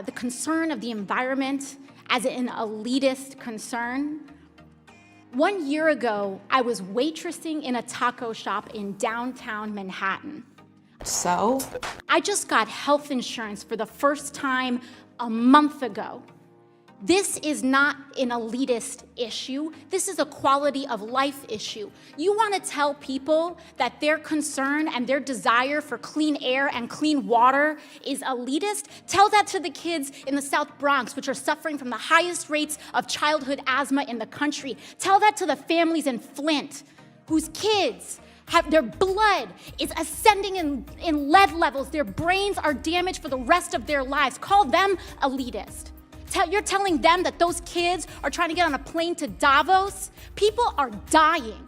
the concern of the environment as an elitist concern. 1 year ago, I was waitressing in a taco shop in downtown Manhattan. So? I just got health insurance for the first time a month ago. This is not an elitist issue. This is a quality of life issue. You want to tell people that their concern and their desire for clean air and clean water is elitist? Tell that to the kids in the South Bronx, which are suffering from the highest rates of childhood asthma in the country. Tell that to the families in Flint, whose kids have their blood is ascending in lead levels. Their brains are damaged for the rest of their lives. Call them elitist. You're telling them that those kids are trying to get on a plane to Davos? People are dying.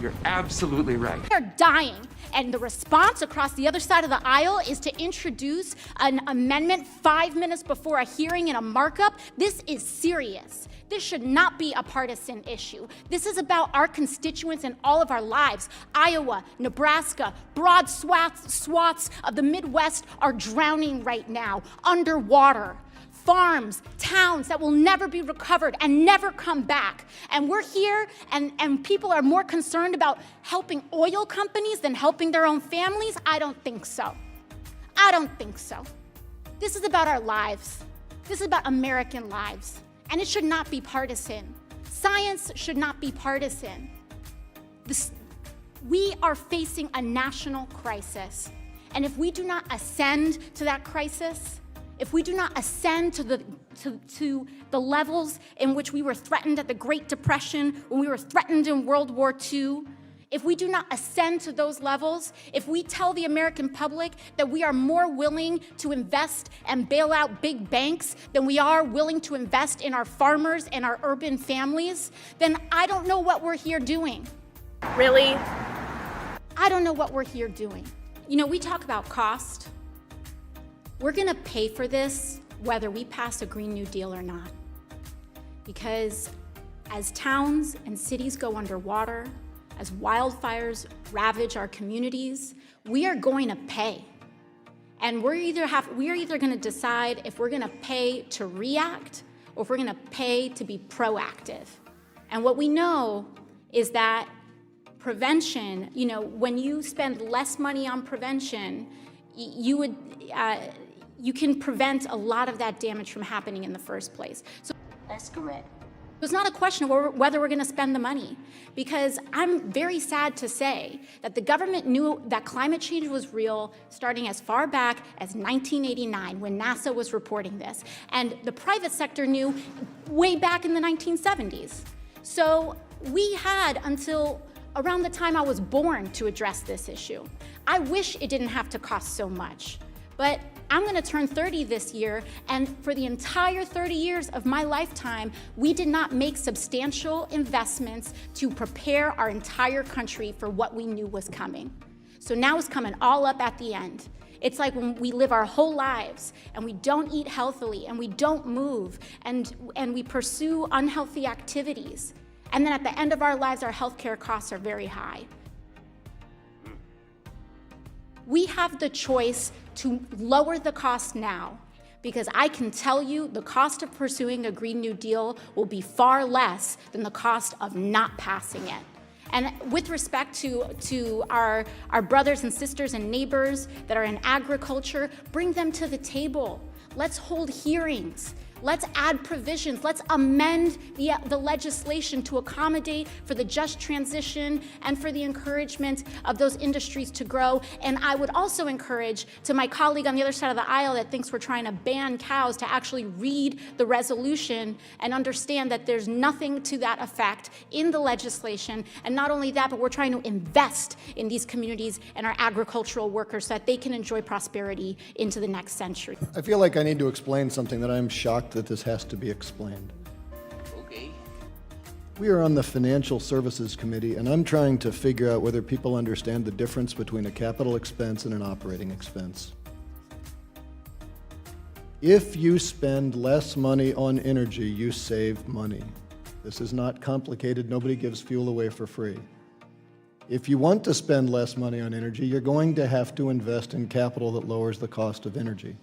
You're absolutely right. They're dying. And the response across the other side of the aisle is to introduce an amendment 5 minutes before a hearing in a markup. This is serious. This should not be a partisan issue. This is about our constituents and all of our lives. Iowa, Nebraska, broad swaths of the Midwest are drowning right now, underwater. Farms, towns that will never be recovered and never come back. And we're here and people are more concerned about helping oil companies than helping their own families? I don't think so. I don't think so. This is about our lives. This is about American lives. And it should not be partisan. Science should not be partisan. We are facing a national crisis. And if we do not ascend to that crisis, if we do not ascend to the levels in which we were threatened at the Great Depression, when we were threatened in World War II, if we do not ascend to those levels, if we tell the American public that we are more willing to invest and bail out big banks than we are willing to invest in our farmers and our urban families, then I don't know what we're here doing. Really? I don't know what we're here doing. You know, we talk about cost. We're gonna pay for this whether we pass a Green New Deal or not. Because as towns and cities go underwater, as wildfires ravage our communities, we are going to pay. And we are either gonna decide if we're gonna pay to react or if we're gonna pay to be proactive. And what we know is that prevention, you know, when you spend less money on prevention, you can prevent a lot of that damage from happening in the first place. So That's correct. it's not a question of whether we're gonna spend the money, because I'm very sad to say that the government knew that climate change was real starting as far back as 1989 when NASA was reporting this. And the private sector knew way back in the 1970s. So we had until around the time I was born to address this issue. I wish it didn't have to cost so much, but I'm gonna turn 30 this year, and for the entire 30 years of my lifetime, we did not make substantial investments to prepare our entire country for what we knew was coming. So now it's coming all up at the end. It's like when we live our whole lives and we don't eat healthily and we don't move and we pursue unhealthy activities. And then at the end of our lives, our healthcare costs are very high. We have the choice to lower the cost now, because I can tell you the cost of pursuing a Green New Deal will be far less than the cost of not passing it. And with respect to our brothers and sisters and neighbors that are in agriculture, bring them to the table. Let's hold hearings. Let's add provisions. Let's amend the legislation to accommodate for the just transition and for the encouragement of those industries to grow. And I would also encourage to my colleague on the other side of the aisle that thinks we're trying to ban cows to actually read the resolution and understand that there's nothing to that effect in the legislation. And not only that, but we're trying to invest in these communities and our agricultural workers so that they can enjoy prosperity into the next century. I feel like I need to explain something that I'm shocked that this has to be explained. Okay. We are on the Financial Services Committee, and I'm trying to figure out whether people understand the difference between a capital expense and an operating expense. If you spend less money on energy, you save money. This is not complicated. Nobody gives fuel away for free. If you want to spend less money on energy, you're going to have to invest in capital that lowers the cost of energy.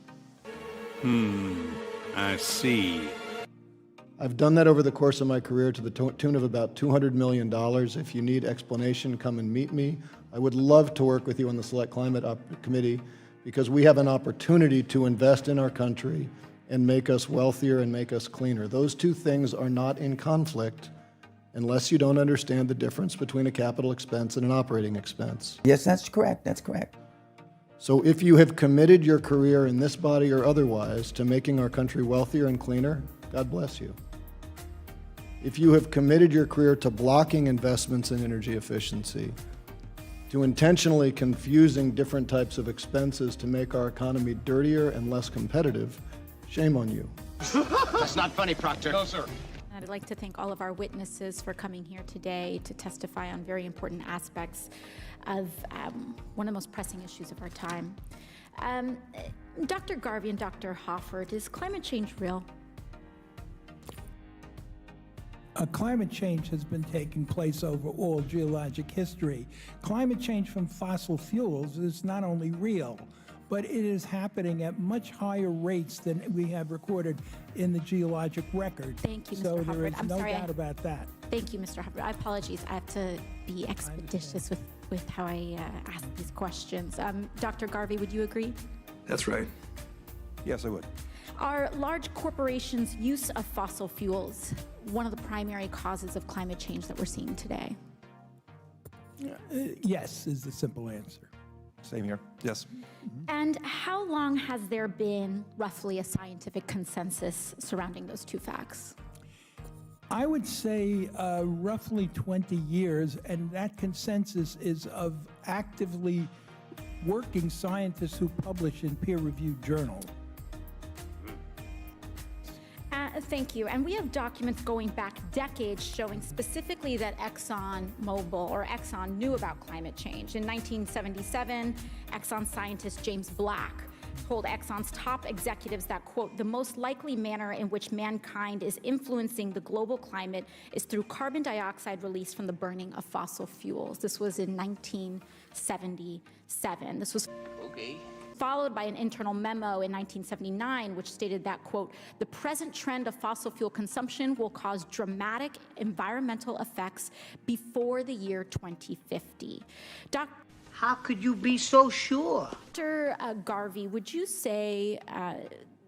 I see. I've done that over the course of my career to the tune of about $200 million. If you need explanation, come and meet me. I would love to work with you on the Select Climate Committee because we have an opportunity to invest in our country and make us wealthier and make us cleaner. Those two things are not in conflict unless you don't understand the difference between a capital expense and an operating expense. Yes, that's correct. That's correct. So if you have committed your career in this body or otherwise to making our country wealthier and cleaner, God bless you. If you have committed your career to blocking investments in energy efficiency, to intentionally confusing different types of expenses to make our economy dirtier and less competitive, shame on you. That's not funny, Proctor. No, sir. I'd like to thank all of our witnesses for coming here today to testify on very important aspects of one of the most pressing issues of our time. Dr. Garvey and Dr. Hoffert, is climate change real? Climate change has been taking place over all geologic history. Climate change from fossil fuels is not only real, but it is happening at much higher rates than we have recorded in the geologic record. Thank you, Mr. So Hoffert. there is I'm no sorry, doubt about that. Thank you, Mr. Hoffert. I apologize. I have to be expeditious with how I ask these questions. Dr. Garvey, would you agree? That's right. Yes, I would. Are large corporations' use of fossil fuels one of the primary causes of climate change that we're seeing today? Yes, is the simple answer. Same here. Yes. And how long has there been roughly a scientific consensus surrounding those two facts? I would say roughly 20 years, and that consensus is of actively working scientists who publish in peer-reviewed journals. Thank you. And we have documents going back decades showing specifically that ExxonMobil or Exxon knew about climate change. In 1977, Exxon scientist James Black told Exxon's top executives that, quote, the most likely manner in which mankind is influencing the global climate is through carbon dioxide released from the burning of fossil fuels. This was in 1977. This was followed by an internal memo in 1979, which stated that, quote, the present trend of fossil fuel consumption will cause dramatic environmental effects before the year 2050. How could you be so sure? Dr. Garvey, would you say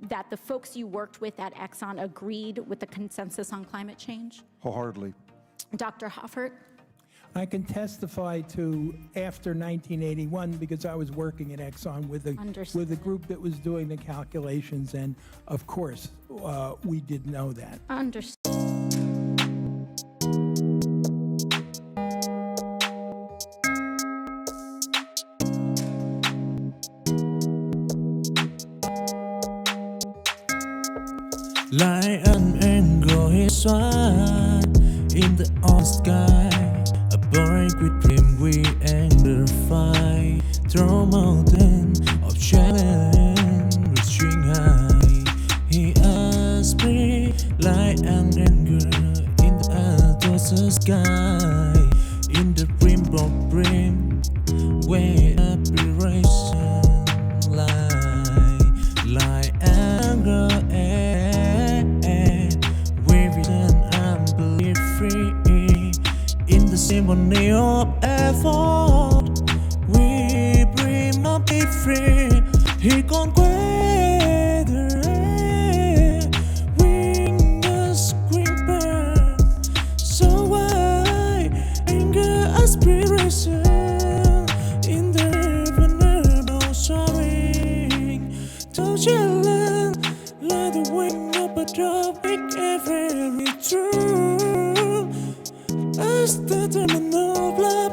that the folks you worked with at Exxon agreed with the consensus on climate change? Wholeheartedly. Dr. Hoffert? I can testify to after 1981 because I was working at Exxon with a group that was doing the calculations, and of course, we did know that. Understood. Like an angel is one in the old sky. A boy with dream we enter fight through mountain of challenge reaching high. He asked me like an angel in the outdoors sky. In the brim of brim where aspiration lie. Like anger in the symphony of effort, we bring up be free. He can't quit the rain. Wing a scream burn. So why anger aspiration in the vulnerable soaring to challenge like the wing of a tropic every true. As the terminal flap,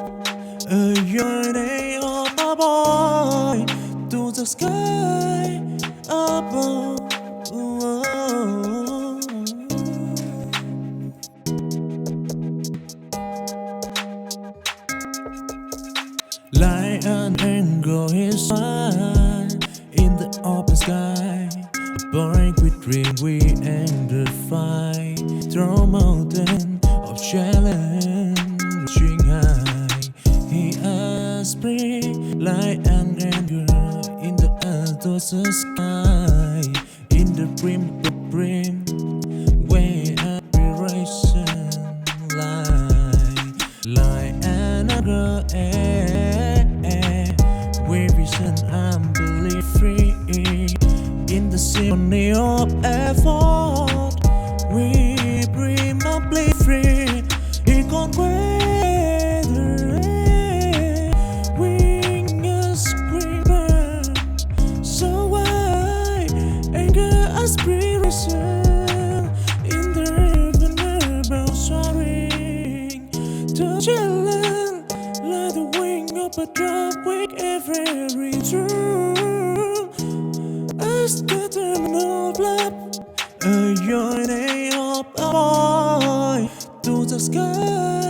a yearning of a boy to the sky above. Like an angel is one in the open sky. A boy with dream we enter fight through mountain of challenge reaching high. He asked me like an angel in the outdoors sky. the brim of the brim, where aspiration lie another air, where vision and belief free in the symphony of effort. We bring up bleed free. He can't weather wing a screamer. So why anger aspiration in the river about soaring to challenge like the wing of a dove with every true as the terminal blood. A yearning of a boy to the sky.